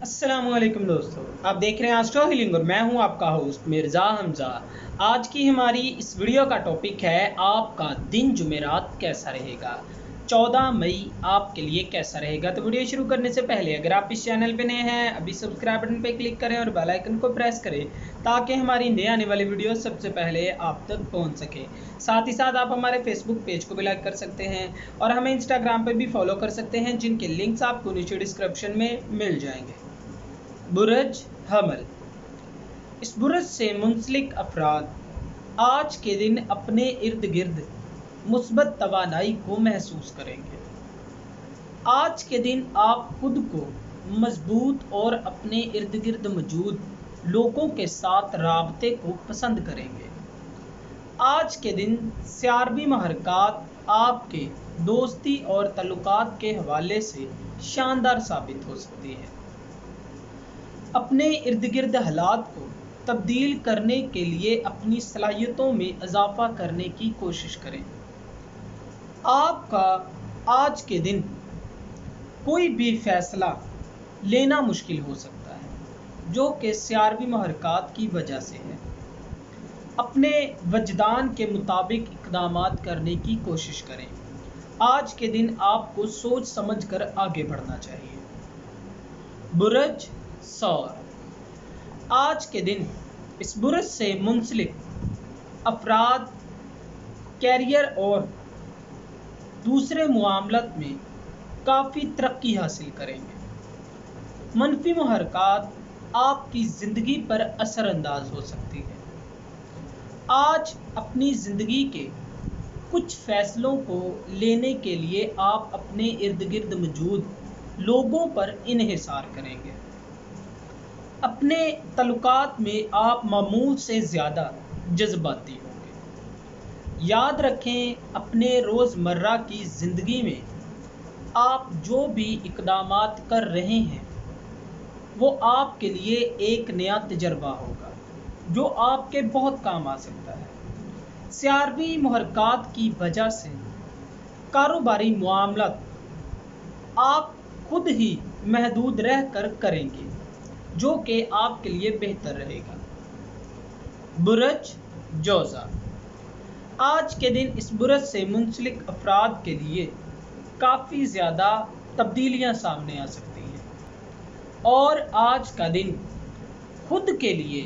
अस्सलाम वालेकुम दोस्तों, आप देख रहे हैं एस्ट्रो हीलिंग और मैं हूं आपका होस्ट मिर्ज़ा हमज़ा। आज की हमारी इस वीडियो का टॉपिक है आपका दिन जुमेरात कैसा रहेगा। 14 मई आपके लिए कैसा रहेगा। तो वीडियो शुरू करने से पहले अगर आप इस चैनल पे नए हैं अभी सब्सक्राइब बटन पे क्लिक करें और बेल आइकन को प्रेस करें ताकि हमारी नए आने वाली वीडियो सबसे पहले आप तक पहुंच सके। साथ ही साथ आप हमारे फेसबुक पेज को भी लाइक कर सकते हैं और हमें इंस्टाग्राम पे भी फॉलो कर सकते हैं, जिनके लिंक्स आपको नीचे डिस्क्रिप्शन में मिल जाएंगे। बुरज हमल। इस बुरज से मुंसलिक अफराद आज के दिन अपने इर्द गिर्द मुस्बत तवानाई को महसूस करेंगे। आज के दिन आप खुद को मजबूत और अपने इर्द गिर्द मौजूद लोगों के साथ राबते को पसंद करेंगे। आज के दिन सियारबी महरकात आपके दोस्ती और तल्लुकात के हवाले से शानदार साबित हो सकती है। अपने इर्द गिर्द हालात को तब्दील करने के लिए अपनी सलाहियतों में इजाफा करने की कोशिश करें। आपका आज के दिन कोई भी फैसला लेना मुश्किल हो सकता है जो कि सियारवी महरकात की वजह से है। अपने वजदान के मुताबिक इक़दामात करने की कोशिश करें। आज के दिन आपको सोच समझ कर आगे बढ़ना चाहिए। बुरज सौर। आज के दिन इस बुरज से मुंसलिक अफराद कैरियर और दूसरे मामलत में काफ़ी तरक्की हासिल करेंगे। मनफी महरकात आपकी ज़िंदगी पर असरअंदाज हो सकती है। आज अपनी ज़िंदगी के कुछ फ़ैसलों को लेने के लिए आप अपने इर्द गिर्द मौजूद लोगों पर इन्हिसार करेंगे। अपने तल्लुकात में आप मामूल से ज़्यादा जज्बाती होंगे। याद रखें, अपने रोज़मर्रा की ज़िंदगी में आप जो भी इक़दामात कर रहे हैं वो आपके लिए एक नया तजर्बा होगा जो आपके बहुत काम आ सकता है। सियारवी महरकात की वजह से कारोबारी मामलात आप खुद ही महदूद रह कर करेंगे जो कि आपके लिए बेहतर रहेगा। बुरज जोज़ा। आज के दिन इस बुरज से मुंसलिक अफराद के लिए काफ़ी ज़्यादा तब्दीलियां सामने आ सकती हैं और आज का दिन खुद के लिए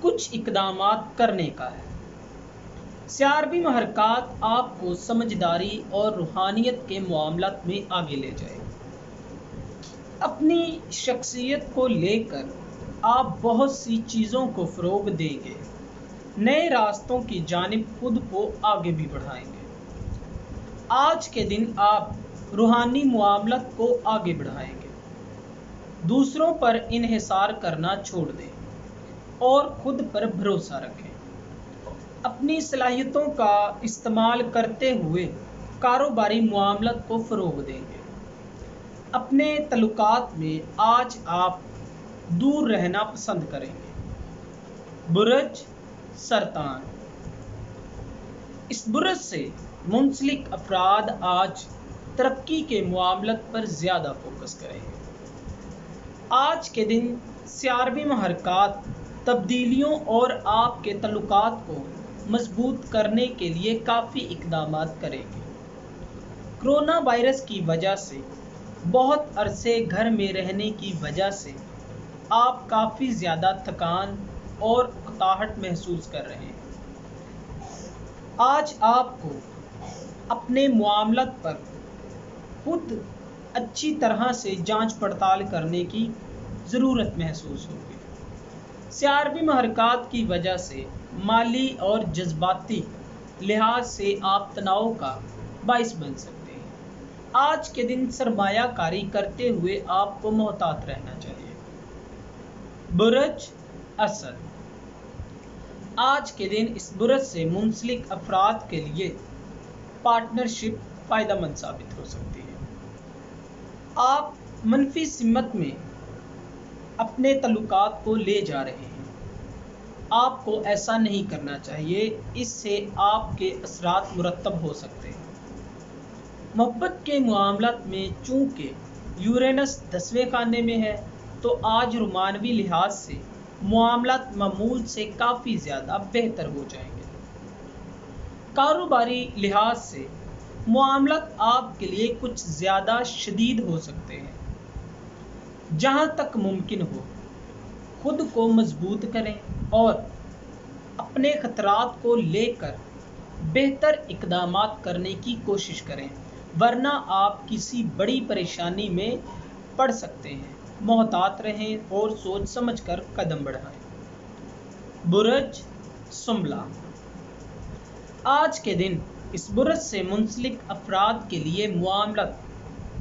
कुछ इक़दामात करने का है। सियारवी महरकात आपको समझदारी और रूहानियत के मामलात में आगे ले जाएगी। अपनी शख्सियत को लेकर आप बहुत सी चीज़ों को फ़रोग़ देंगे। नए रास्तों की जानिब खुद को आगे भी बढ़ाएंगे। आज के दिन आप रूहानी मामलात को आगे बढ़ाएंगे। दूसरों पर इन्हिसार करना छोड़ दें और खुद पर भरोसा रखें। अपनी सलाहियतों का इस्तेमाल करते हुए कारोबारी मामलात को फ़रोग़ देंगे। अपने तल्लुकात में आज आप दूर रहना पसंद करेंगे। बुरज सरतान। इस बुरज से मुंसलिक अफराद आज तरक्की के मामलात पर ज़्यादा फोकस करेंगे। आज के दिन सियारवी महरकात तब्दीलियों और आपके तल्लुकात को मजबूत करने के लिए काफ़ी इक़दामात करेंगे। कोरोना वायरस की वजह से बहुत अरसे घर में रहने की वजह से आप काफ़ी ज़्यादा थकान और थकाहट महसूस कर रहे हैं। आज आपको अपने मामलात पर खुद अच्छी तरह से जांच पड़ताल करने की ज़रूरत महसूस होगी। सियारवी महरकात की वजह से माली और जज्बाती लिहाज से आप तनाव का बाइस बन सकते हैं। आज के दिन सरमायाकारी करते हुए आपको मोहतात रहना चाहिए। बुरज असद। आज के दिन इस बुरज से मुंसलिक अफराद के लिए पार्टनरशिप फ़ायदेमंद साबित हो सकती है। आप मनफी सिमत में अपने तल्लुकात को ले जा रहे हैं। आपको ऐसा नहीं करना चाहिए, इससे आपके असरात मुरतब हो सकते हैं। मोहब्बत के मामलात में चूँकि यूरेनस 10वें खाने में है तो आज रोमानवी लिहाज से मामलात मामूल से काफ़ी ज़्यादा बेहतर हो जाएंगे। कारोबारी लिहाज से मामलात आपके लिए कुछ ज़्यादा शदीद हो सकते हैं। जहाँ तक मुमकिन हो खुद को मजबूत करें और अपने ख़तरात को लेकर बेहतर इक़दामात करने की कोशिश करें, वरना आप किसी बड़ी परेशानी में पड़ सकते हैं। मोहतात रहें और सोच समझ कर कदम बढ़ाएं। बुरज सुमला, आज के दिन इस बुरज से मुंसलिक अफराद के लिए मामलात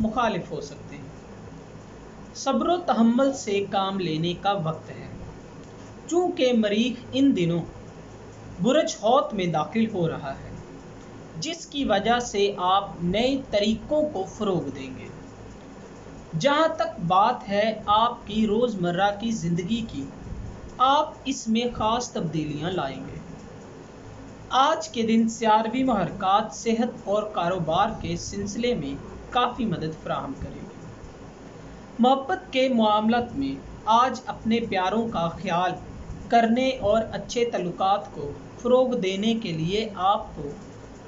मुखालिफ हो सकते हैं। सब्र व तहम्मुल से काम लेने का वक्त है। चूँकि मरीख इन दिनों बुरज हौत में दाखिल हो रहा है, जिसकी वजह से आप नए तरीक़ों को फ़रोग़ देंगे। जहाँ तक बात है आपकी रोज़मर्रा की ज़िंदगी की, आप इसमें ख़ास तब्दीलियाँ लाएंगे। आज के दिन सियारवी महरक़ात सेहत और कारोबार के सिलसिले में काफ़ी मदद फ़राहम करेंगे। मोहब्बत के मामलात में आज अपने प्यारों का ख्याल करने और अच्छे तल्लुकात को फ़रोग़ देने के लिए आपको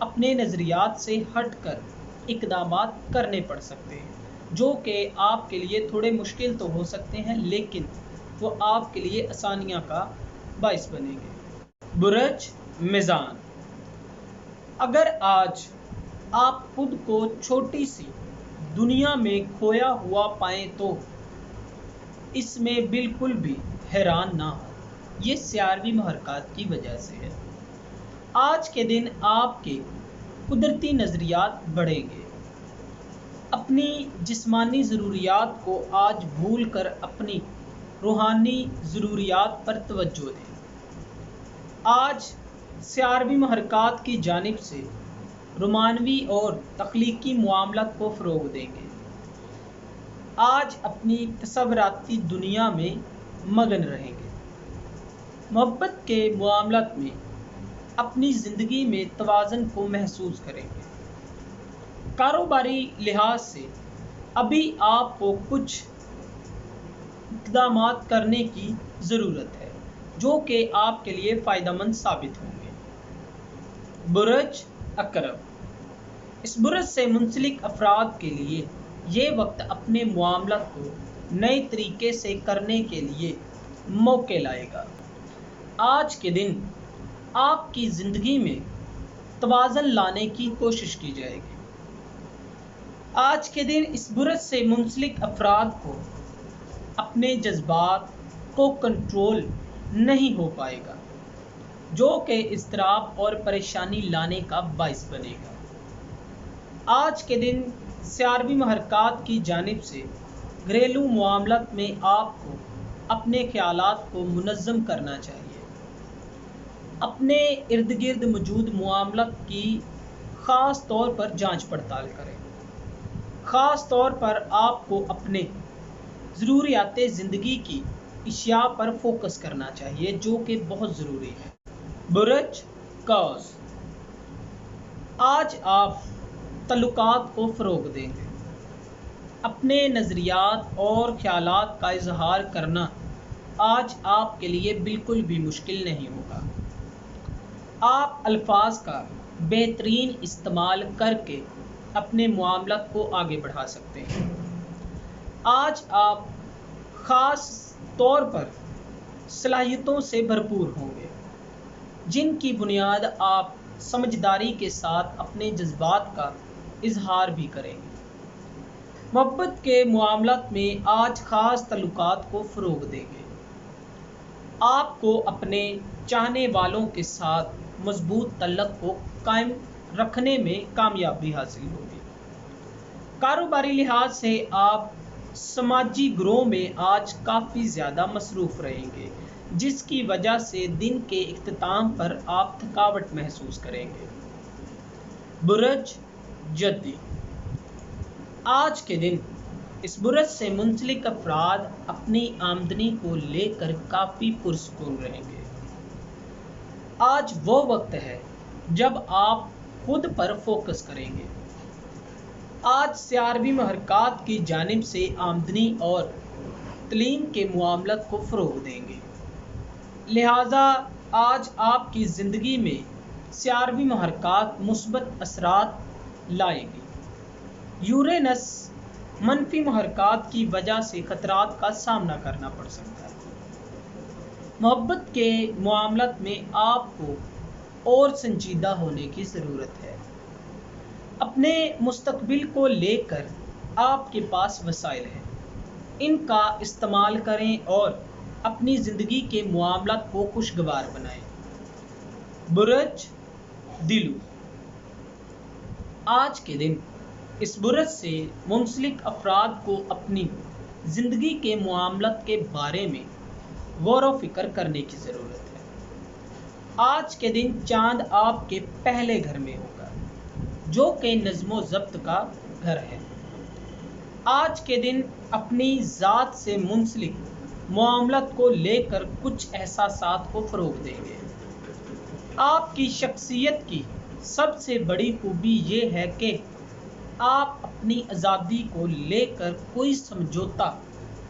अपने नज़रियात से हट कर इक़दामात करने पड़ सकते हैं, जो कि आपके लिए थोड़े मुश्किल तो हो सकते हैं, लेकिन वो आपके लिए आसानियाँ का बाइस बनेंगे। बुरज मीज़ान, अगर आज आप खुद को छोटी सी दुनिया में खोया हुआ पाएँ तो इसमें बिल्कुल भी हैरान ना हो, ये सियारवी महरक़ात की वजह से है। आज के दिन आपके कुदरती नज़रियात बढ़ेंगे। अपनी जिस्मानी ज़रूरियात को आज भूल कर अपनी रूहानी ज़रूरियात पर तवज्जो दें। आज सियारवी महरक़ात की जानिब से रोमानवी और तख्लीकी मामलात को फ़रोग़ देंगे। आज अपनी तसव्वुराती दुनिया में मगन रहेंगे। मोहब्बत के मामलात में अपनी ज़िंदगी में तवाज़ुन को महसूस करेंगे। कारोबारी लिहाज से अभी आपको कुछ इक़दामात करने की ज़रूरत है, जो कि आपके लिए फ़ायदेमंद साबित होंगे। बुरज अकरब, इस बुरज से मुंसलिक अफराद के लिए ये वक्त अपने मामलात को नए तरीके से करने के लिए मौके लाएगा। आज के दिन आपकी ज़िंदगी में तवाज़ुन लाने की कोशिश की जाएगी। आज के दिन इस बुरज से मुंसलिक अफराद को अपने जज्बात को कंट्रोल नहीं हो पाएगा, जो कि इज़्तिराब और परेशानी लाने का बाइस बनेगा। आज के दिन सियारवी महरक़ात की जानिब से घरेलू मामलात में आपको अपने ख़यालात को मुनज़्ज़म करना चाहिए। अपने इर्द गिर्द मौजूद मामलात की ख़ास तौर पर जांच पड़ताल करें। ख़ास तौर पर आपको अपने ज़रूरियात ज़िंदगी की अशिया पर फोकस करना चाहिए, जो कि बहुत ज़रूरी है। बुरज कौस, आज आप तल्लुकात को फ़रोग़ देंगे। अपने नज़रियात और ख़यालात का इज़हार करना आज आपके लिए बिल्कुल भी मुश्किल नहीं होगा। आप अल्फाज का बेहतरीन इस्तेमाल करके अपने मामलात को आगे बढ़ा सकते हैं। आज आप ख़ास तौर पर सलाहियतों से भरपूर होंगे, जिनकी बुनियाद आप समझदारी के साथ अपने जज्बात का इजहार भी करेंगे। मोहब्बत के मामलात में आज ख़ास तल्लुकात को फ़रोग़ देंगे। आपको अपने चाहने वालों के साथ मजबूत तल्लुक़ को कायम रखने में कामयाबी हासिल होगी। कारोबारी लिहाज से आप समाजी ग्रोह में आज काफ़ी ज़्यादा मसरूफ़ रहेंगे, जिसकी वजह से दिन के इख्तिताम पर आप थकावट महसूस करेंगे। बुरज जद्दी, आज के दिन इस बुरज से मुंसलिक अफराद अपनी आमदनी को लेकर काफ़ी पुरसुकून रहेंगे। आज वो वक्त है जब आप खुद पर फोकस करेंगे। आज सियारवी महरक़ात की जानिब से आमदनी और तलीम के मामलत को फ़रोग़ देंगे। लिहाजा आज आपकी ज़िंदगी में सियारवी महरक़ात मुस्बत असरात लाएगी। यूरेनस मनफी महरक़ात की वजह से ख़तरात का सामना करना पड़ सकता है। मोहब्बत के मामलत में आपको और संजीदा होने की ज़रूरत है। अपने मुस्तक़बिल को लेकर आपके पास वसाइल हैं, इनका इस्तेमाल करें और अपनी ज़िंदगी के मामलत को खुशगवार बनाएं। बुरज दिलू, आज के दिन इस बुरज से मुंसलिक अफराद को अपनी ज़िंदगी के मामलत के बारे में गौर व फिक्र करने की ज़रूरत है। आज के दिन चांद आपके पहले घर में होगा, जो कि नज़्म व ज़ब्त का घर है। आज के दिन अपनी ज़ात से मुंसलिक मामलत को लेकर कुछ एहसासात को फ़रोग़ देंगे। आपकी शख्सियत की सबसे बड़ी खूबी ये है कि आप अपनी आज़ादी को लेकर कोई समझौता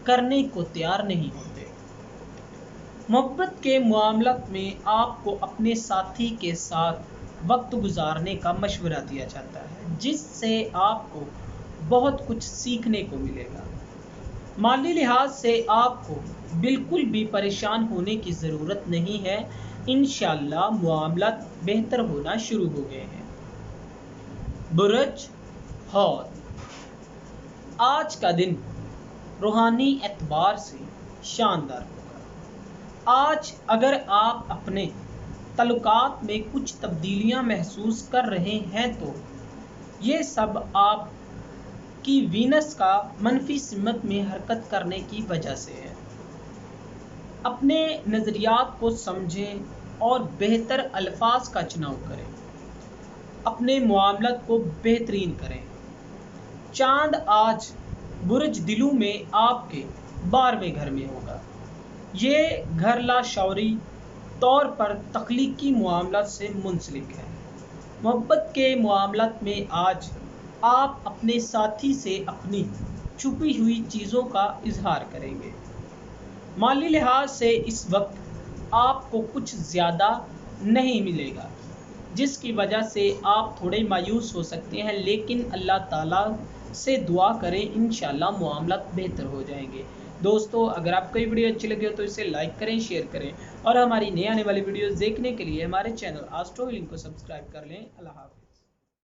करने को तैयार नहीं होते। मोहब्बत के मामलत में आपको अपने साथी के साथ वक्त गुजारने का मशवरा दिया जाता है, जिससे आपको बहुत कुछ सीखने को मिलेगा। माली लिहाज से आपको बिल्कुल भी परेशान होने की ज़रूरत नहीं है। इंशाअल्लाह मामलत बेहतर होना शुरू हो गए हैं। बुरज हौत, आज का दिन रूहानी एतबार से शानदार होगा। आज अगर आप अपने तल्लुकात में कुछ तब्दीलियां महसूस कर रहे हैं तो ये सब आप की वीनस का मनफी सिमत में हरकत करने की वजह से है। अपने नज़रियात को समझें और बेहतर अल्फाज का चुनाव करें। अपने मामलत को बेहतरीन करें। चांद आज बुरज दिलू में आपके 12वें घर में होगा। ये घर लाशौरी तौर पर तख्लीकी मामलत से मुंसलिक है। मोहब्बत के मामलत में आज आप अपने साथी से अपनी छुपी हुई चीज़ों का इजहार करेंगे। माली लिहाज से इस वक्त आपको कुछ ज़्यादा नहीं मिलेगा, जिसकी वजह से आप थोड़े मायूस हो सकते हैं, लेकिन अल्लाह ताला से दुआ करें, इंशाअल्लाह मामलत बेहतर हो जाएंगे। दोस्तों, अगर आपको ये वीडियो अच्छी लगी हो तो इसे लाइक करें, शेयर करें और हमारी नई आने वाली वीडियोस देखने के लिए हमारे चैनल एस्ट्रो हीलिंग को सब्सक्राइब कर लें। अल्लाह हाफ़िज़।